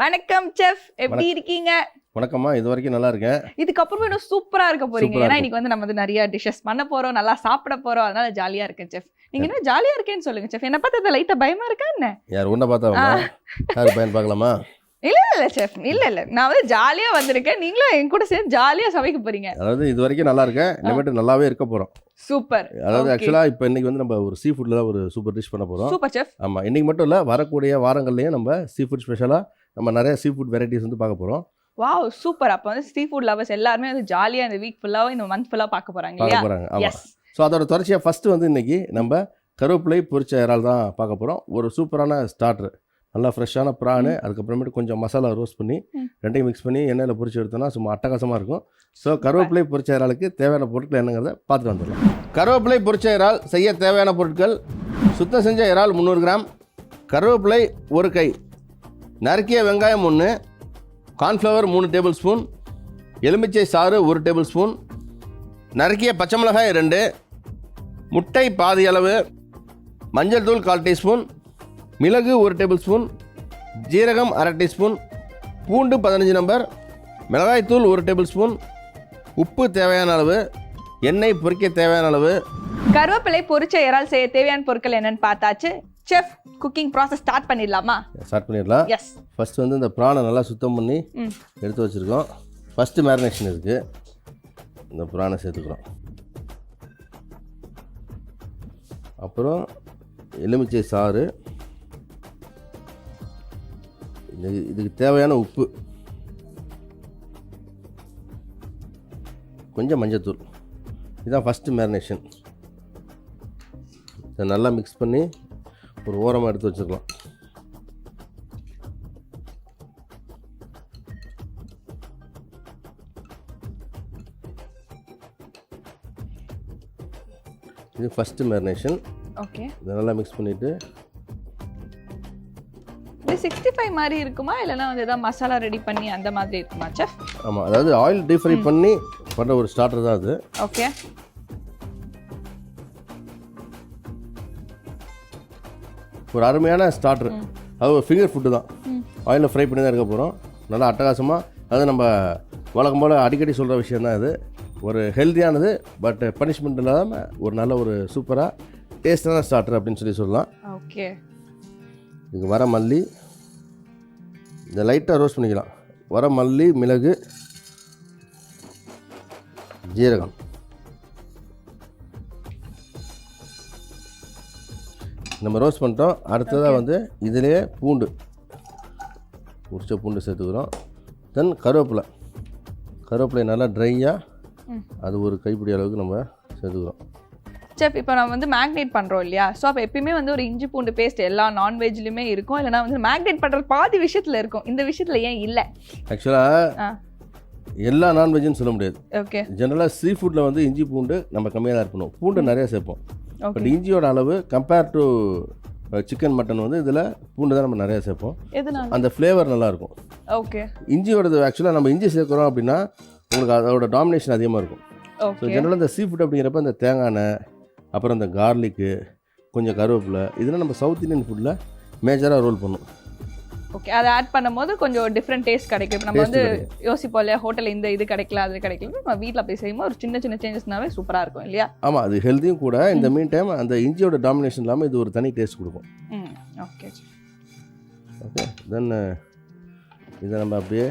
வணக்கம் செஃப், எப்படி இருக்கீங்க? வணக்கம்மா, இது வரைக்கும் நல்லா இருக்கேன். இதுக்கப்புறமா இன்னும் சூப்பரா இருக்க போறீங்க. ஏன்னா இன்னைக்கு வந்து நம்ம வந்து நிறைய டிஷஸ் பண்ண போறோம், நல்லா சாப்பிட போறோம். அதனால ஜாலியா இருக்கேன் செஃப். நீங்க என்ன ஜாலியா இருக்கேன்னு சொல்லுங்க செஃப். என்ன பார்த்தா லைட்டா பயமா இருக்கா என்ன? யார் உன்னை பார்த்தா யார் பையன் பார்க்கலாமா? இல்ல செஃப், இல்ல நான் வந்து ஜாலியா வந்திருக்கேன். நீங்களும் என் கூட சேர்ந்து ஜாலியா சமைக்க போறீங்க. அதாவது இது வரைக்கும் நல்லா இருக்கேன், இனிமேட்டு நல்லாவே இருக்க போறோம். சூப்பர். அதாவது ஆக்சுவலா இப்போ இன்னைக்கு வந்து நம்ம ஒரு சீ ஃபுட்ல தான் ஒரு சூப்பர் டிஷ் பண்ண போறோம். Super chef. ஆமா, இன்னைக்கு மட்டும் இல்ல, வரக்கூடிய வாரங்கள்லயும் நம்ம சீ ஃபுட் ஸ்பெஷலா நம்ம நிறைய சீ ஃபுட் வெரைட்டிஸ் வந்து பார்க்க போறோம். Wow, super. அப்ப வந்து சீ ஃபுட் லவர்ஸ் எல்லாரும் வந்து ஜாலியா இந்த வீக் ஃபுல்லாவும் இந்த மந்த் ஃபுல்லா பார்க்க போறாங்க இல்லையா? ஆமா. ஸோ அதோட தொடர்ச்சியா ஃபர்ஸ்ட் வந்து இன்னைக்கு நம்ம கருவேப்பிலை பொரிச்ச இறால் தான் பார்க்க போறோம். ஒரு சூப்பரான ஸ்டார்டர், நல்லா ஃப்ரெஷ்ஷான ப்ரானு, அதுக்கப்புறமேட்டு கொஞ்சம் மசாலா ரோஸ்ட் பண்ணி ரெண்டையும் மிக்ஸ் பண்ணி எண்ணெயில் பொரிச்சு எடுத்தோம்னா சும்மா அட்டகாசமாக இருக்கும். ஸோ கருவேப்பிலை பொரிச்ச இறாலுக்கு தேவையான பொருட்கள் என்னங்கிறத பார்த்துட்டு வந்துடலாம். கருவேப்பிலை பொரிச்ச இறால் செய்ய தேவையான பொருட்கள்: சுத்தம் செஞ்ச இறால் 300 கிராம், கருவேப்பிலை 1 கை, நறுக்கிய வெங்காயம் 1, கார்ன்ஃப்ளவர் 3 டேபிள் ஸ்பூன், எலுமிச்சை சாறு 1 டேபிள் ஸ்பூன், நறுக்கிய பச்சை மிளகாய் 2, முட்டை பாதி அளவு, மஞ்சள் தூள் 1/4 டீஸ்பூன், மிளகு 1 டேபிள் ஸ்பூன், ஜீரகம் 1/2 டீஸ்பூன், பூண்டு 15 நம்பர், மிளகாய்த்தூள் 1 டேபிள் ஸ்பூன், உப்பு தேவையான அளவு, எண்ணெய் பொரிக்க தேவையான அளவு. கருவேப்பிலை பொரிச்ச இறால் செய்ய தேவையான பொருட்கள் என்னன்னு பார்த்தாச்சு. செஃப், குக்கிங் ப்ராசஸ் ஸ்டார்ட் பண்ணிடலாமா? ஸ்டார்ட் பண்ணிடலாம். எஸ். ஃபர்ஸ்ட் வந்து இந்த ப்ரானை நல்லா சுத்தம் பண்ணி எடுத்து வச்சுருக்கோம். ஃபஸ்ட்டு மேரினேஷன் இருக்குது. இந்த ப்ரானை சேர்த்துக்கிறோம். அப்புறம் எலுமிச்சை சாறு, இதுக்கு தேவையான உப்பு, கொஞ்சம் மஞ்சத்தூள். இதுதான் ஃபஸ்ட்டு மேரினேஷன். இதை நல்லா மிக்ஸ் பண்ணி ஒரு ஓரமாக எடுத்து வச்சுக்கலாம். இது ஃபஸ்ட்டு மேரினேஷன். ஓகே. இதை நல்லா மிக்ஸ் பண்ணிவிட்டு இது 65 மாதிரி இருக்குமா, இல்லைனா வந்து ஏதாவது மசாலா ரெடி பண்ணி அந்த மாதிரி இருக்குமா செஃப்? ஆமாம், அதாவது ஆயில் டீப் ஃப்ரை பண்ணி பண்ணுற ஒரு ஸ்டார்டர் தான் அது. ஓகே. ஒரு அருமையான ஸ்டார்டர். அது ஒரு ஃபிங்கர் ஃபுட்டு தான். ஆயிலில் ஃப்ரை பண்ணி தான் இருக்க போகிறோம். நல்லா அட்டகாசமாக, அதாவது நம்ம வழக்கம் போல் அடிக்கடி சொல்கிற விஷயம் தான் இது. ஒரு ஹெல்த்தியானது, பட் பனிஷ்மெண்ட் இல்லாமல் ஒரு நல்ல ஒரு சூப்பராக டேஸ்டான ஸ்டார்டர் அப்படின்னு சொல்லலாம். ஓகே. இதுக்கு வர மல்லி, இதை லைட்டாக ரோஸ்ட் பண்ணிக்கலாம். வர மல்லி, மிளகு, ஜீரகம், நம்ம ரோஸ்ட் பண்ணிட்டோம். அடுத்ததாக வந்து இதிலே பூண்டு, உரிச்ச பூண்டு சேர்த்துக்கிறோம். தென் கருவேப்பிலை நல்லா ட்ரையாக அது ஒரு கைப்பிடி அளவுக்கு நம்ம சேர்த்துக்கிறோம். செஃப், இப்போ நம்ம வந்து மேக்னேட் பண்ணுறோம் இல்லையா? ஸோ அப்போ எப்பயுமே வந்து ஒரு இஞ்சி பூண்டு பேஸ்ட் எல்லா நான்வெஜ்லையுமே இருக்கும், இல்லைனா வந்து மேக்னேட் பண்ணுறது பாதி விஷயத்தில் இருக்கும். இந்த விஷயத்தில் ஏன் இல்லை? ஆக்சுவலாக எல்லா நான்வெஜ்ஜுன்னு சொல்ல முடியாது. ஓகே. ஜென்ரலாக சீ ஃபுட்டில் வந்து இஞ்சி பூண்டு நம்ம கம்மியாக தான் இருக்கணும், பூண்டு நிறைய சேர்ப்போம். பட் இஞ்சியோட அளவு கம்பேர் டு சிக்கன், மட்டன் வந்து இதில் பூண்டு தான் நம்ம நிறையா சேர்ப்போம். அந்த ஃப்ளேவர் நல்லாயிருக்கும். ஓகே. இஞ்சியோடது ஆக்சுவலாக நம்ம இஞ்சி சேர்க்குறோம் அப்படின்னா உங்களுக்கு அதோட டாமினேஷன் அதிகமாக இருக்கும். ஸோ ஜென்ரலாக இந்த சீ ஃபுட் அப்படிங்கிறப்ப இந்த தேங்காய் எண்ணெய், அப்புறம் இந்த கார்லிக்கு, கொஞ்சம் கருவேப்பிலை, இதெல்லாம் நம்ம சவுத் இந்தியன் ஃபுட்டில் மேஜராக ரோல் பண்ணும். ஓகே. அதை ஆட் பண்ணும்போது கொஞ்சம் டிஃப்ரெண்ட் டேஸ்ட் கிடைக்கும். இப்போ நம்ம வந்து யோசிப்போம் இல்லையா, ஹோட்டலில் இந்த இது கிடைக்கல அது கிடைக்கல, நம்ம வீட்டில் அப்படி செய்யும்போது ஒரு சின்ன சின்ன சேஞ்சஸ்னாவே சூப்பராக இருக்கும் இல்லையா? ஆமாம், அது ஹெல்த்தியும் கூட. இந்த மீன் டைம் அந்த இஞ்சியோட டாமினேஷன் இல்லாமல் இது ஒரு தனி டேஸ்ட் கொடுக்கும். ஓகே. ஓகே. தென் இதை நம்ம அப்படியே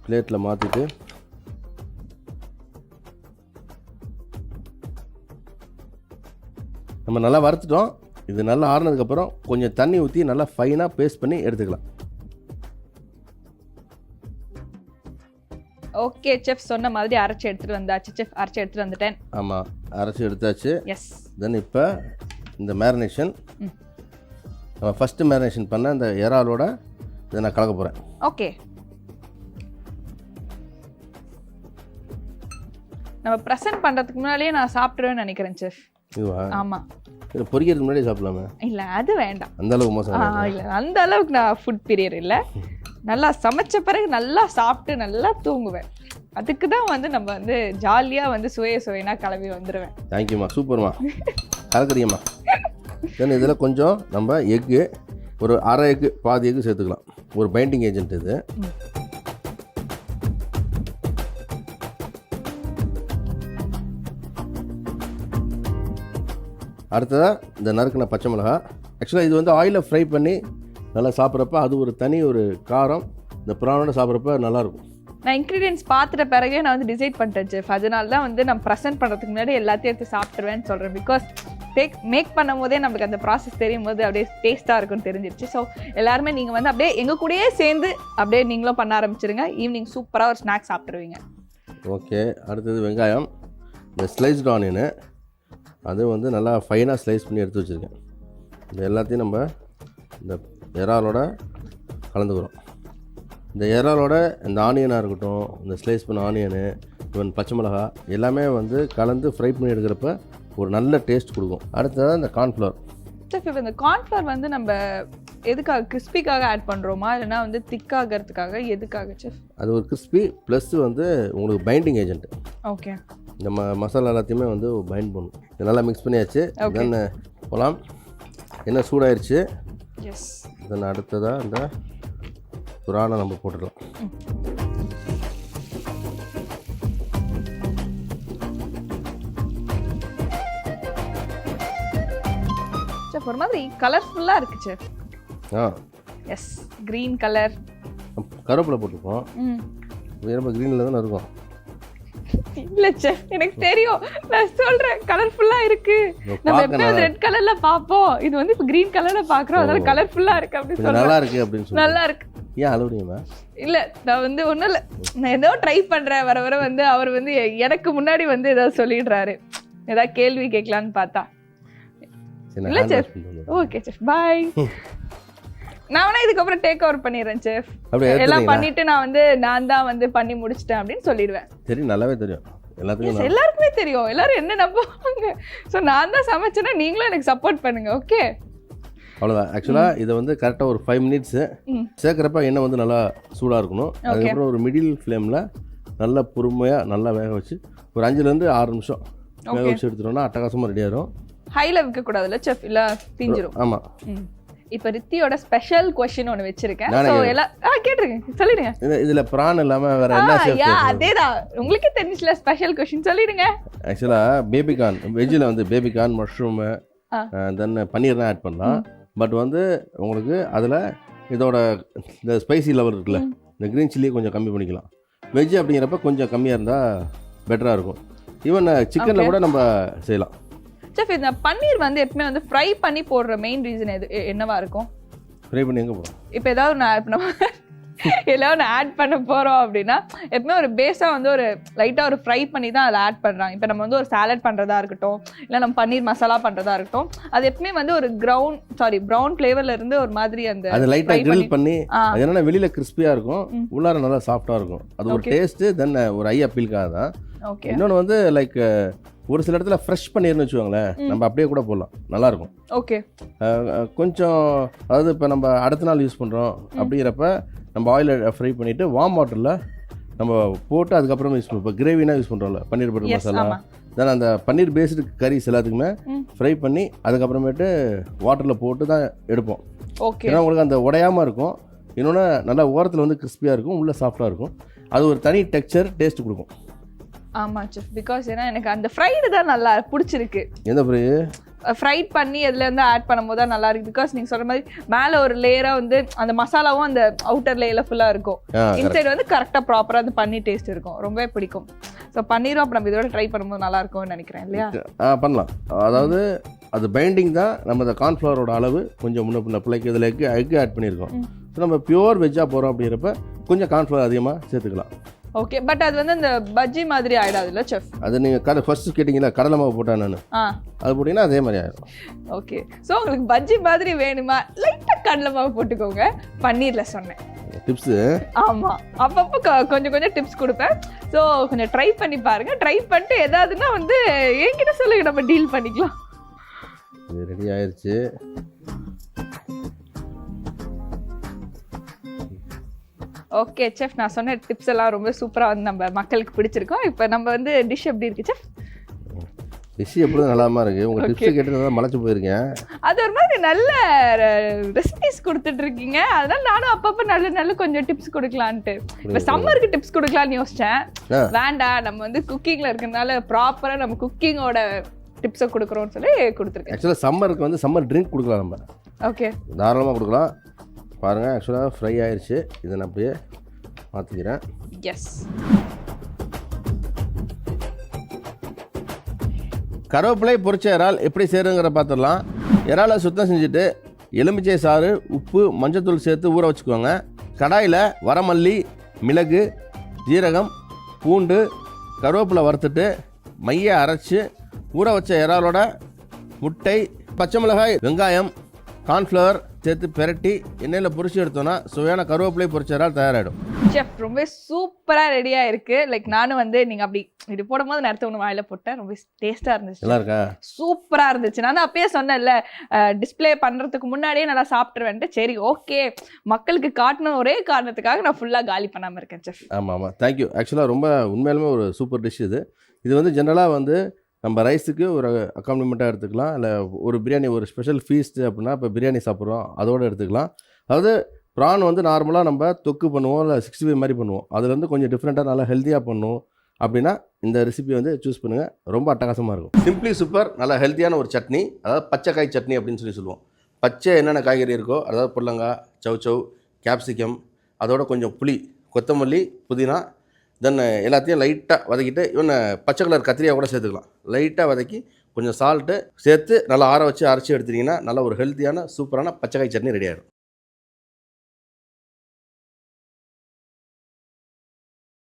பிளேட்டில் மாற்றிட்டு நம்ம நல்லா வறுத்துட்டோம். இது நல்லா ஆறுனதுக்கப்புறம் கொஞ்சம் தண்ணி ஊற்றி நல்லா ஃபைனாக பேஸ்ட் பண்ணி எடுத்துக்கலாம். ஓகே செஃப், சொன்ன மாதிரி அரைச்சி எடுத்துகிட்டு வந்தாச்சு செஃப். அரைச்சி எடுத்துகிட்டு வந்துட்டேன். ஆமாம், அரைச்சி எடுத்தாச்சு. எஸ். தென் இப்போ இந்த மேரினேஷன், நம்ம ஃபஸ்ட்டு மேரினேஷன் பண்ண இந்த இறாலோட இதை நான் கலக்க போகிறேன். ஓகே. நம்ம ப்ரெசென்ட் பண்ணுறதுக்கு முன்னாடியே நான் சாப்பிட்ருவேன்னு நினைக்கிறேன் செஃப். இதுவா? ஆமாம். இல்லை, பொரிக்கிறதுக்கு முன்னாடி சாப்பிடலாமே. இல்லை, அது வேண்டாம். அந்த அளவுக்கு மோசம் இல்லை, அந்த அளவுக்கு நான் ஃபுட் பீரியட் இல்லை. நல்லா சமைச்ச பிறகு நல்லா சாப்பிட்டு நல்லா தூங்குவேன். அதுக்கு தான் வந்து நம்ம வந்து ஜாலியாக வந்து சுவைனா கிளம்பி வந்துடுவேன். தேங்க்யூம்மா, சூப்பர்மா, கலக்குறீங்கம்மா. தென் இதில் கொஞ்சம் நம்ம எக்கு, ஒரு அரை எக்கு பாதி எக்கு சேர்த்துக்கலாம். ஒரு பைண்டிங் ஏஜென்ட் இது. அடுத்ததாக இந்த நறுக்கின பச்சை மிளகா. ஆக்சுவலாக இது வந்து ஆயிலில் ஃப்ரை பண்ணி நல்லா சாப்பிட்றப்ப அது ஒரு தனி ஒரு காரம் இந்த ப்ரானோட சாப்பிட்றப்ப நல்லாயிருக்கும். நான் இன்க்ரீடியன்ஸ் பார்த்துட்ட பிறகே நான் வந்து டிசைட் பண்ணிட்டேன் செஃப். அதனால தான் வந்து நான் ப்ரெசென்ட் பண்ணுறதுக்கு முன்னாடி எல்லாத்தையும் எடுத்து சாப்பிட்ருவேன்னு சொல்கிறேன். பிகாஸ் மேக் பண்ணும் போதே நமக்கு அந்த ப்ராசஸ் தெரியும் போது அப்படியே டேஸ்ட்டாக இருக்குன்னு தெரிஞ்சிருச்சு. ஸோ எல்லாருமே நீங்கள் வந்து அப்படியே எங்கள் கூடயே சேர்ந்து அப்படியே நீங்களும் பண்ண ஆரம்பிச்சிருங்க. ஈவினிங் சூப்பராக ஒரு ஸ்நாக்ஸ் சாப்பிட்ருவீங்க. ஓகே, அடுத்தது வெங்காயம். இந்த ஸ்லைஸ்டு ஆனியனு அது வந்து நல்லா ஃபைனாக ஸ்லைஸ் பண்ணி எடுத்து வச்சுருக்கேன். இந்த எல்லாத்தையும் நம்ம இந்த இறாலோட கலந்துக்கிறோம். இந்த இறாலோட இந்த ஆனியனாக இருக்கட்டும், இந்த ஸ்லைஸ் பண்ண ஆனியனு, ஈவன் பச்சை மிளகா எல்லாமே வந்து கலந்து ஃப்ரை பண்ணி எடுக்கிறப்ப ஒரு நல்ல டேஸ்ட் கொடுக்கும். அடுத்தது இந்த கார்ன்ஃப்ளவர். செஃப் இப்போ இந்த கார்ன்ஃப்ளவர் வந்து நம்ம எதுக்காக கிறிஸ்பிக்காக ஆட் பண்ணுறோமா இல்லைனா வந்து திக்காகிறதுக்காக எதுக்காக செஃப்? அது ஒரு கிறிஸ்பி ப்ளஸ் வந்து உங்களுக்கு பைண்டிங் ஏஜென்ட். ஓகே, நம்ம மசாலா எல்லாத்தையுமே வந்து பைண்ட் பண்ணும். இது நல்லா மிக்ஸ் பண்ணியாச்சு. தென் போகலாம். என்ன சூடாயிருச்சு. எஸ். தென் அடுத்ததாக இந்த புராணை நம்ம போட்டுடலாம். செஃப் ஒரு மாதிரி கலர்ஃபுல்லாக இருக்கு செஃப். S, green colour. கருவேப்பிலை போட்டுப்போம். ரொம்ப க்ரீனில் தானே இருக்கும். இல்ல செஃப், எனக்கு தெரியும். நான் சொல்றேன் கலர்ஃபுல்லா இருக்கு. நம்ம எப்பவும் ரெட் கலர்ல பாப்போம், இது வந்து இப்ப கிரீன் கலர்ல பாக்குறோம். அதனால கலர்ஃபுல்லா இருக்கு அப்படி சொல்றேன். நல்லா இருக்கு அப்படி சொல்றேன். நல்லா இருக்கு. ஏன் அழுவுறீங்க? இல்ல நான் வந்து ஒண்ணும் இல்ல, நான் ஏதோ ட்ரை பண்றேன். வர வர வந்து அவர் வந்து எனக்கு முன்னாடி வந்து ஏதாவது சொல்லிடுறாரு, ஏதாவது கேள்வி கேட்கலான்னு பார்த்தா. இல்ல செஃப். Okay chef, by. நான் வேணா இதுக்கப்புறம் டேக் ஓவர் பண்ணிடுறேன் செஃப். எல்லாம் பண்ணிட்டு நான் தான் வந்து பண்ணி முடிச்சிட்டேன் அப்படின்னு சொல்லிடுவேன். தெரியும், நல்லாவே தெரியும். எல்லாருக்குமே தெரியும். எல்லாரும் என்ன நம்புவாங்க. ஸோ நான் தான் சமைச்சேன்னா நீங்களும் எனக்கு சப்போர்ட் பண்ணுங்க. ஓகே, அவ்வளோதான். ஆக்சுவலாக இதை வந்து கரெக்டாக ஒரு 5 மினிட்ஸு சேர்க்குறப்ப எண்ணெய் வந்து நல்லா சூடாக இருக்கணும். அதுக்கப்புறம் ஒரு மிடில் ஃப்ளேமில் நல்லா பொறுமையாக நல்லா வேக வச்சு ஒரு 5லேருந்து 6 நிமிஷம் வேக வச்சு எடுத்துட்டோம்னா அட்டகாசமாக ரெடி ஆகிடும். ஹையில் வைக்கக்கூடாதுல்ல செஃப், இல்லை தீஞ்சிரும். ஆமாம். இப்போ ரித்தியோட ஸ்பெஷல் क्वेश्चन ஒன்னு வெச்சிருக்கேன். சோ எல்லாம் கேட்ருங்க, சொல்லிடுங்க. இதுல பிரான் இல்லாம வேற என்ன சேர்த்து? அதேதான், உங்களுக்கு தெரிஞ்சல ஸ்பெஷல் क्वेश्चन சொல்லிடுங்க. ஆக்சுவலா பேபி கார்ன், வெஜ்ல வந்து பேபி கார்ன், மஷ்ரூம், தென் பன்னீர் தான் ஆட் பண்ணலாம். பட் வந்து உங்களுக்கு அதுல இதோட இந்த ஸ்பைசி லெவல் இருக்குல்ல, இந்த கிரீன் சில்லியை கொஞ்சம் கம்மி பண்ணிக்கலாம். வெஜ் அப்படிங்கிறப்ப கொஞ்சம் கம்மியா இருந்தா பெட்டரா இருக்கும். ஈவன் சிக்கன்ல கூட நம்ம செய்யலாம். செஃப், இந்த பன்னீர் வந்து எப்பவுமே வந்து ஃப்ரை பண்ணி போடுற மெயின் ரீசன் என்னவா இருக்கும்? ஃப்ரை பண்ணி எங்கே போகிறோம்? இப்போ ஏதாவது ஆட் பண்ண போகிறோம் அப்படின்னா எப்பவுமே ஒரு பேஸாக வந்து ஒரு லைட்டாக ஒரு ஃப்ரை பண்ணி தான் அதை ஆட் பண்ணுறாங்க. இப்போ நம்ம வந்து ஒரு சாலட் பண்ணுறதா இருக்கட்டும், இல்லை நம்ம பன்னீர் மசாலா பண்ணுறதா இருக்கட்டும், அது எப்பவுமே வந்து ஒரு ப்ரௌன் ஃப்ளேவரில் இருந்து ஒரு மாதிரி அது லைட்டாக கிரில் பண்ணி அது என்னன்னா வெளியில் கிறிஸ்பியாக இருக்கும், உள்ளார நல்லா சாஃப்டாக இருக்கும். அது ஒரு டேஸ்ட்டு. தென் ஒரு ஐ அப்பீலுக்காக தான். இன்னொன்று வந்து லைக் ஒரு சில இடத்துல ஃப்ரெஷ் பன்னீர்னு வச்சுக்கோங்களேன், நம்ம அப்படியே கூட போடலாம், நல்லாயிருக்கும். ஓகே, கொஞ்சம் அதாவது இப்போ நம்ம அடுத்த நாள் யூஸ் பண்ணுறோம் அப்படிங்கிறப்ப நம்ம ஆயிலில் ஃப்ரை பண்ணிவிட்டு வார்ம் வாட்டரில் நம்ம போட்டு அதுக்கப்புறம் யூஸ் பண்ணுவோம். இப்போ கிரேவினா யூஸ் பண்ணுறோம்ல பன்னீர் பட்டர் மசாலா, தென் அந்த பன்னீர் பேஸ்டு கரீஸ் எல்லாத்துக்குமே ஃப்ரை பண்ணி அதுக்கப்புறமேட்டு வாட்டரில் போட்டு தான் எடுப்போம். ஓகே, ஏன்னா உங்களுக்கு அந்த உடையாமல் இருக்கும். இன்னொன்று நல்லா ஓரத்தில் வந்து கிறிஸ்பியாக இருக்கும், உள்ளே சாஃப்டாக இருக்கும். அது ஒரு தனி டெக்ஸ்சர், டேஸ்ட் கொடுக்கும். ஆமா செஃப், பிகாஸ் ஏன்னா எனக்கு அந்த ஃப்ரைடு தான் நல்லா பிடிச்சிருக்கு. எந்த ஃப்ரை? ஃப்ரைட் பண்ணி அதில் வந்து ஆட் பண்ணும்போது தான் நல்லா இருக்கு. பிகாஸ் நீங்கள் சொல்ற மாதிரி மேலே ஒரு லேயராக வந்து அந்த மசாலாவும் அந்த அவுட்டர் லேயரில் ஃபுல்லாக இருக்கும், இன்சைடு வந்து கரெக்டாக ப்ராப்பராக அந்த பன்னீர் டேஸ்ட் இருக்கும், ரொம்பவே பிடிக்கும். ஸோ பன்னீரும் அப்போ நம்ம இதோட ட்ரை பண்ணும்போது நல்லா இருக்கும்னு நினைக்கிறேன் இல்லையா? பண்ணலாம். அதாவது அது பைண்டிங் தான். நம்ம இந்த கார்ன்ஃப்ளவரோட அளவு கொஞ்சம் முன்ன பின்ன பிள்ளைக்கு இதில் எக் ஆட் பண்ணியிருக்கோம். ஸோ நம்ம பியூர் வெஜ்ஜாக போகிறோம் அப்படிங்கிறப்ப கொஞ்சம் கார்ன்ஃப்ளவர் அதிகமாக சேர்த்துக்கலாம். ஓகே, பட் அது வந்து அந்த பஜ்ஜி மாதிரி ஆயிடாதுல்ல செஃப்? அது நீங்கள் ஃபர்ஸ்ட் கேட்டிங்களா கடலை மாவு போட்டேன் நான், அது போட்டிங்கன்னா அதே மாதிரி ஆயிடும். ஓகே, ஸோ உங்களுக்கு பஜ்ஜி மாதிரி வேணுமா லைட்டாக கடலை மாவு போட்டுக்கோங்க. பன்னீரில் சொன்னேன் டிப்ஸு. ஆமாம், அப்பப்போ கொஞ்சம் கொஞ்சம் டிப்ஸ் கொடுப்பேன். ஸோ கொஞ்சம் ட்ரை பண்ணி பாருங்க. ட்ரை பண்ணிட்டு எதாவதுன்னா வந்து என்கிட்ட சொல்லுங்க, நம்ம டீல் பண்ணிக்கலாம். இது ரெடி ஆயிடுச்சு. ஓகே செஃப், நான் சொன்ன டிப்ஸ் எல்லாம் ரொம்ப சூப்பராக வந்து நம்ம மக்களுக்கு பிடிச்சிருக்கோம். இப்போ நம்ம வந்து டிஷ் எப்படி இருக்கு செஃப்? ஃபிஷ் எப்பொழுதும் நல்லாமா இருக்குது. உங்கள் Okay. டிப்ஸ் கேட்டு தான் மலைச்சு போயிருக்கேன். அது ஒரு மாதிரி நல்ல ரெசிபிஸ் கொடுத்துட்டு இருக்கீங்க. அதனால நானும் அப்பப்போ நல்ல கொஞ்சம் டிப்ஸ் கொடுக்கலான்ட்டு. இப்போ சம்மருக்கு டிப்ஸ் கொடுக்கலான்னு யோசிச்சேன். ஆ. வேண்டாம், நம்ம வந்து குக்கிங்ல இருக்கிறதுனால ப்ராப்பரா நம்ம குக்கிங்கோட டிப்ஸை கொடுக்குறோம்னு சொல்லி கொடுத்துருக்கேன். ஆக்சுவலாக சம்மருக்கு வந்து சம்மர் ட்ரிங்க் கொடுக்கலாம், நம்ம ஓகே. தாராளமாக கொடுக்கலாம். பாருங்கள், ஆக்சுவலாக ஃப்ரை ஆயிடுச்சு. இதை நான் அப்படியே மாற்றிக்கிறேன். எஸ். கருவேப்பிலை பொரிச்ச இறால் எப்படி செய்யறதுங்கிற பார்த்துடலாம். இறாலை சுத்தம் செஞ்சுட்டு எலுமிச்சை சாறு, உப்பு, மஞ்சத்தூள் சேர்த்து ஊற வச்சுக்கோங்க. கடாயில் வரமல்லி, மிளகு, ஜீரகம், பூண்டு, கருவேப்பிலை வறுத்துட்டு மைய அரைச்சி ஊற வச்ச இறாலோட முட்டை, பச்சை மிளகாய், வெங்காயம், கார்ன்ஃப்ளவர் சேர்த்து பெரட்டி எண்ணெயில் பொரிச்சு எடுத்தோன்னா சுவையான கருவேப்பிலை பொரிச்ச இறால் தயாராகிடும். செஃப், ரொம்ப சூப்பராக ரெடியாக இருக்குது. லைக் நானும் வந்து நீங்கள் அப்படி இது போடும்போது நேரத்தை ஒன்று வாயில் போட்டேன். ரொம்ப டேஸ்ட்டாக இருந்துச்சு. நல்லா இருக்கா? சூப்பராக இருந்துச்சு. நான் தான் அப்பயே சொன்னேன்ல, டிஸ்பிளே பண்ணுறதுக்கு முன்னாடியே நல்லா சாப்பிட்ருவேன்ட்டு. சரி, ஓகே, மக்களுக்கு காட்டணும் ஒரே காரணத்துக்காக நான் ஃபுல்லாக காலி பண்ணாமல் இருக்கேன் செஃப். ஆமாம், தேங்க்யூ. ஆக்சுவலாக ரொம்ப உண்மையிலுமே ஒரு சூப்பர் டிஷ் இது. இது வந்து ஜென்ரலாக வந்து நம்ம ரைஸுக்கு ஒரு அக்காம்பனிமெண்ட்டாக எடுத்துக்கலாம். இல்லை ஒரு பிரியாணி, ஒரு ஸ்பெஷல் ஃபீஸ்ட்டு அப்படின்னா இப்போ பிரியாணி சாப்பிட்றோம் அதோடு எடுத்துக்கலாம். அதாவது ப்ரான் வந்து நார்மலாக நம்ம தொக்கு பண்ணுவோம், இல்லை 65 மாதிரி பண்ணுவோம். அதுலேருந்து கொஞ்சம் டிஃப்ரெண்ட்டாக நல்லா ஹெல்த்தியாக பண்ணுவோம் அப்படின்னா இந்த ரெசிபி வந்து சூஸ் பண்ணுங்கள். ரொம்ப அட்டகாசமாக இருக்கும். சிம்பிளி சூப்பர், நல்லா ஹெல்த்தியான ஒரு சட்னி. அதாவது பச்சை காய் சட்னி அப்படின்னு சொல்லுவோம். பச்சை என்னென்ன காய்கறி இருக்கோ, அதாவது புடலங்காய், சவ், கேப்சிகம், அதோட கொஞ்சம் புளி, கொத்தமல்லி, புதினா, தென் எல்லாத்தையும் லைட்டாக வதக்கிட்டு இவனை பச்சை கலர் கத்திரியாக கூட சேர்த்துக்கலாம். லைட்டாக வதக்கி கொஞ்சம் சால்ட்டு சேர்த்து நல்லா ஆற வச்சு அரைச்சி எடுத்துட்டிங்கன்னா நல்ல ஒரு ஹெல்த்தியான சூப்பரான பச்சைக்காய் சட்னி ரெடி ஆகிடும்.